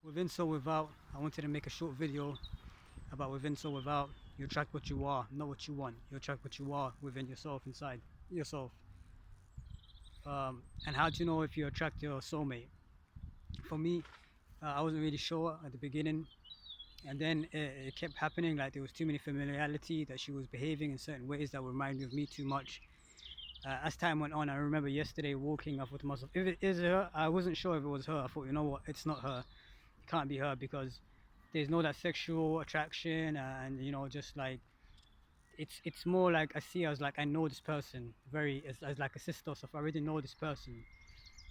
Within So Without, I wanted to make a short video about within So Without. You attract what you are, not what you want. You attract what you are within yourself, inside yourself. And how do you know if you attract your soulmate? For me, I wasn't really sure at the beginning, and then it kept happening. Like there was too many familiarity, that she was behaving in certain ways that reminded me of me too much. As time went on, I remember yesterday walking, I thought to myself, if it is her, I wasn't sure if it was her. I thought, you know what, it's not her. It can't be her because there's no that sexual attraction, and just like it's more like I see her as like I know this person very as like a sister. So if I already know this person,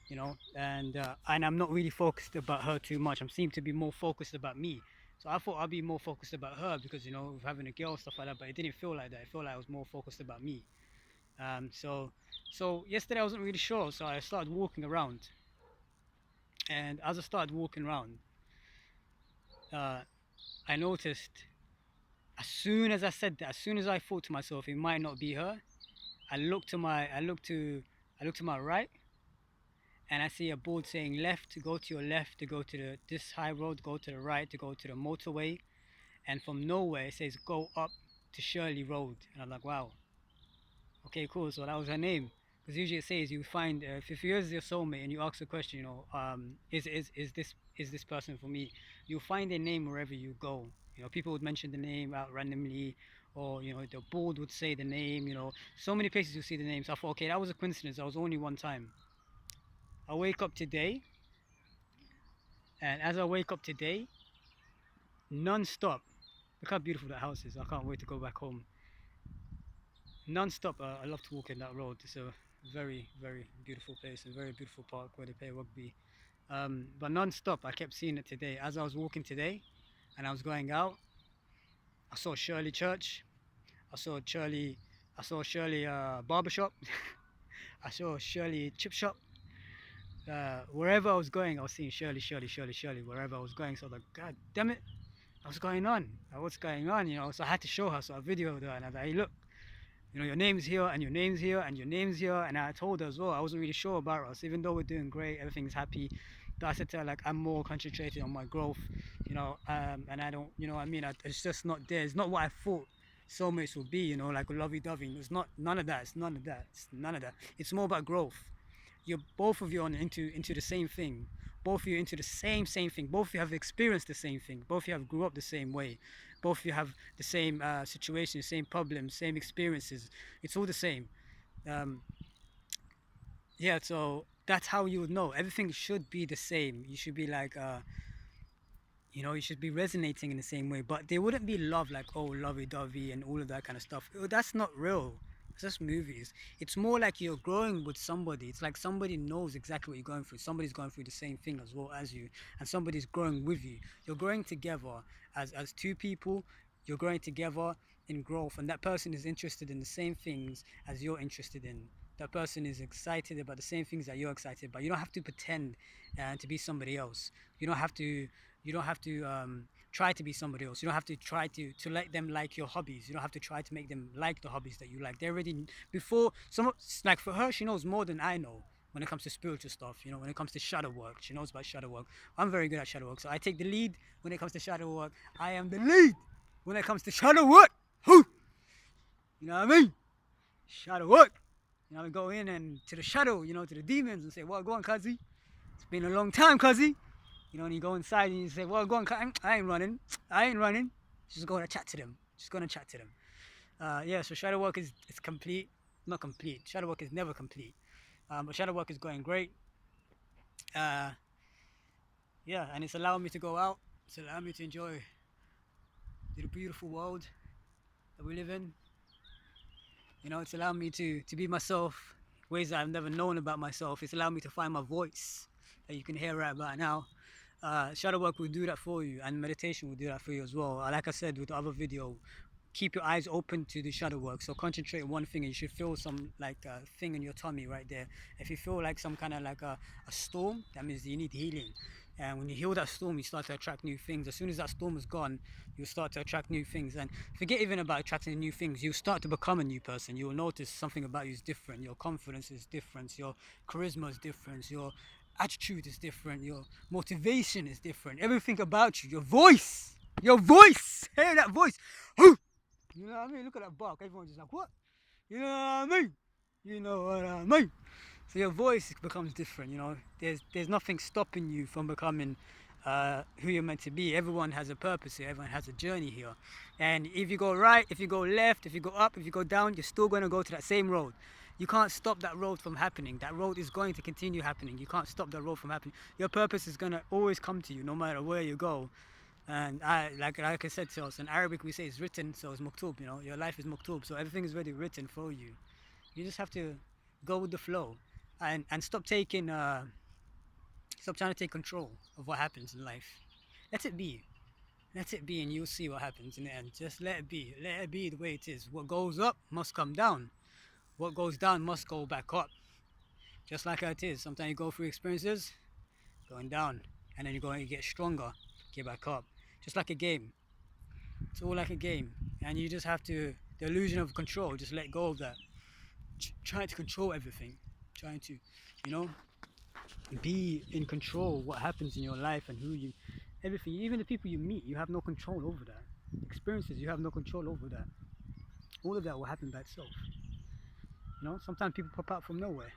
and I'm not really focused about her too much. I'm seem to be more focused about me. So I thought I'd be more focused about her because with having a girl stuff like that, but it didn't feel like that. It felt like I was more focused about me. So yesterday I wasn't really sure, so I started walking around, and as I started walking around, uh, I noticed as soon as I said that, as soon as I thought to myself it might not be her, I looked to my right, and I see a board saying left to go to your left to go to this high road, go to the right to go to the motorway, and from nowhere it says go up to Shirley Road, and I'm like, wow, okay, cool. So that was her name. Because usually it says you find if yours is your soulmate and you ask the question, is this person for me? You'll find a name wherever you go. People would mention the name out randomly, or the board would say the name. So many places you see the name. So I thought, okay, that was a coincidence. That was only one time. I wake up today, and as I wake up today, non-stop. Look how beautiful that house is. I can't wait to go back home. Non-stop. I love to walk in that road. It's a very, very beautiful place, a very beautiful park where they play rugby. But non-stop, I kept seeing it today. As I was walking today, and I was going out, I saw Shirley Church. I saw Shirley. I saw Shirley barbershop. I saw Shirley chip shop. Wherever I was going, I was seeing Shirley, Shirley, Shirley, Shirley. Wherever I was going, so I was like, God damn it, what's going on? What's going on? So I had to show her. So I videoed her, and I was like, hey, look, your name's here, and your name's here, and your name's here. And I told her as well, I wasn't really sure about us, even though we're doing great, everything's happy. But I said to her, like, I'm more concentrated on my growth, and I don't, what I mean, it's just not there. It's not what I thought soulmates would be, like lovey dovey. It's not, none of that. It's none of that. It's none of that. It's more about growth. You're both of you on into the same thing. Both of you into the same thing. Both of you have experienced the same thing. Both of you have grew up the same way. Both of you have the same situation, same problems, same experiences. It's all the same. Um, yeah, so that's how you would know. Everything should be the same. You should be like, you should be resonating in the same way. But there wouldn't be love like, oh, lovey-dovey and all of that kind of stuff. That's not real. It's just movies. It's more like you're growing with somebody. It's like somebody knows exactly what you're going through. Somebody's going through the same thing as well as you, and somebody's growing with you. You're growing together as two people. You're growing together in growth, and that person is interested in the same things as you're interested in. That person is excited about the same things that you're excited about. You don't have to pretend to be somebody else. You don't have to. You don't have to try to be somebody else. You don't have to try to let them like your hobbies. You don't have to try to make them like the hobbies that you like. They already before some like for her, she knows more than I know when it comes to spiritual stuff. When it comes to shadow work, she knows about shadow work. I'm very good at shadow work, so I take the lead when it comes to shadow work. I am the lead when it comes to shadow work. Whew! You know what I mean? Shadow work. We go in and to the shadow, to the demons and say, well, go on, cuzzy. It's been a long time, cuzzy. And you go inside and you say, well, go on, I ain't running. I ain't running. Just going to chat to them. Just going to chat to them. Yeah, so shadow work is complete. Not complete. Shadow work is never complete. But shadow work is going great. Yeah, and it's allowing me to go out. It's allowing me to enjoy the beautiful world that we live in. It's allowed me to be myself, ways that I've never known about myself. It's allowed me to find my voice that you can hear right about now. Shadow work will do that for you, and meditation will do that for you as well. Like I said with the other video, keep your eyes open to the shadow work. So concentrate on one thing, and you should feel some like thing in your tummy right there. If you feel like some kind of like a storm, that means you need healing. And when you heal that storm, you start to attract new things. As soon as that storm is gone, you start to attract new things. And forget even about attracting new things. You start to become a new person. You will notice something about you is different. Your confidence is different. Your charisma is different. Your attitude is different, your motivation is different, everything about you, your voice, hear that voice, you know what I mean? Look at that bark, everyone's just like, what? You know what I mean? You know what I mean? So your voice becomes different, you know. There's nothing stopping you from becoming who you're meant to be. Everyone has a purpose here. Everyone has a journey here. And if you go right, if you go left, if you go up, if you go down, you're still going to go to that same road. You can't stop that road from happening. That road is going to continue happening. You can't stop that road from happening. Your purpose is going to always come to you no matter where you go. And like I said to us, in Arabic we say it's written, so it's maktub, you know. Your life is maktub, so everything is already written for you. You just have to go with the flow and stop trying to take control of what happens in life. Let it be. Let it be, and you'll see what happens in the end. Just let it be. Let it be the way it is. What goes up must come down. What goes down must go back up. Just like how it is. Sometimes you go through experiences going down, and then you're going to get stronger, get back up. Just like a game. It's all like a game, and you just have to the illusion of control. Just let go of that. Trying to control everything. Trying to, you know, be in control of what happens in your life and who you, everything, even the people you meet, you have no control over that. Experiences, you have no control over that. All of that will happen by itself. You know, sometimes people pop out from nowhere.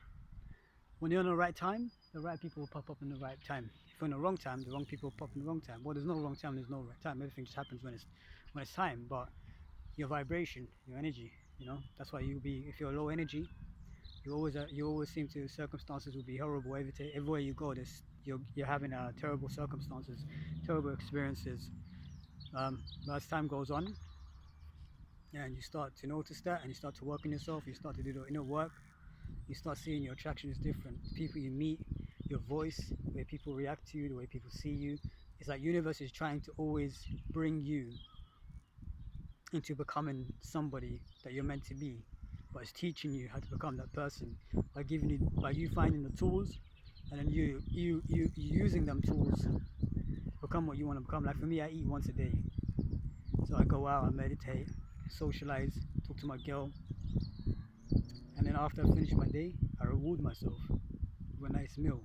When you're in the right time, the right people will pop up in the right time. If you're in the wrong time, the wrong people will pop in the wrong time. Well, there's no wrong time, there's no right time. Everything just happens when it's time. But your vibration, your energy, you know, that's why you'll be, if you're low energy, you always seem to, circumstances will be horrible everywhere you go. You're having terrible circumstances, terrible experiences. But as time goes on, and you start to notice that, and you start to work on yourself, you start to do the inner work, you start seeing your attraction is different. The people you meet, your voice, the way people react to you, the way people see you. It's like universe is trying to always bring you into becoming somebody that you're meant to be, but it's teaching you how to become that person by you finding the tools, and then you using them tools to become what you want to become. Like for me, I eat once a day, so I go out, I meditate, socialize, talk to my girl, and then after I finish my day, I reward myself with a nice meal.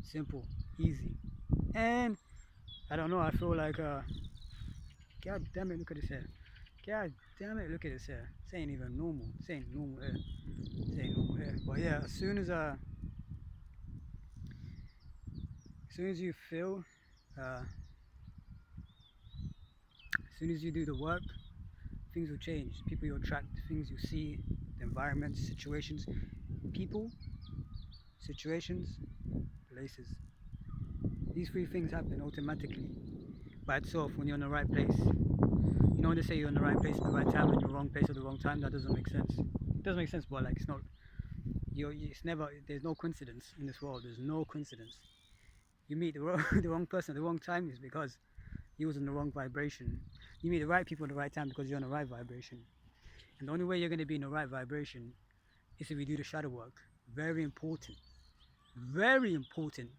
Simple, easy, and I don't know. I feel like God damn it, look at this hair. God damn it, look at this hair. This ain't even normal. This ain't normal hair. This ain't normal hair. But yeah, as soon as you feel, as soon as you do the work, things will change. People you attract, things you see, the environment, situations, people, situations, places. These three things happen automatically by itself when you're in the right place. You know when they say you're in the right place at the right time and you're wrong place at the wrong time, that doesn't make sense. It doesn't make sense, but like it's not. It's never. There's no coincidence in this world. There's no coincidence. You meet the wrong person at the wrong time is because he was in the wrong vibration. You meet the right people at the right time because you're in the right vibration. And the only way you're going to be in the right vibration is if you do the shadow work. Very important. Very important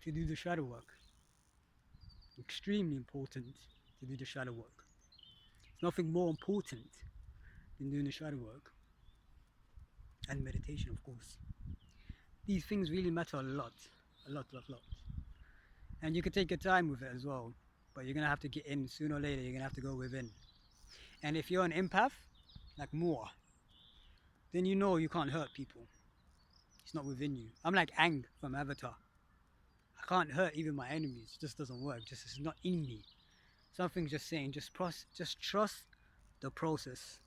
to do the shadow work. Extremely important to do the shadow work. There's nothing more important than doing the shadow work. And meditation, of course. These things really matter a lot. A lot. And you can take your time with it as well. But you're going to have to get in. Sooner or later, you're going to have to go within. And if you're an empath, like more, then you know you can't hurt people. It's not within you. I'm like Aang from Avatar. I can't hurt even my enemies. It just doesn't work. It's not in me. Something's just saying, just trust the process.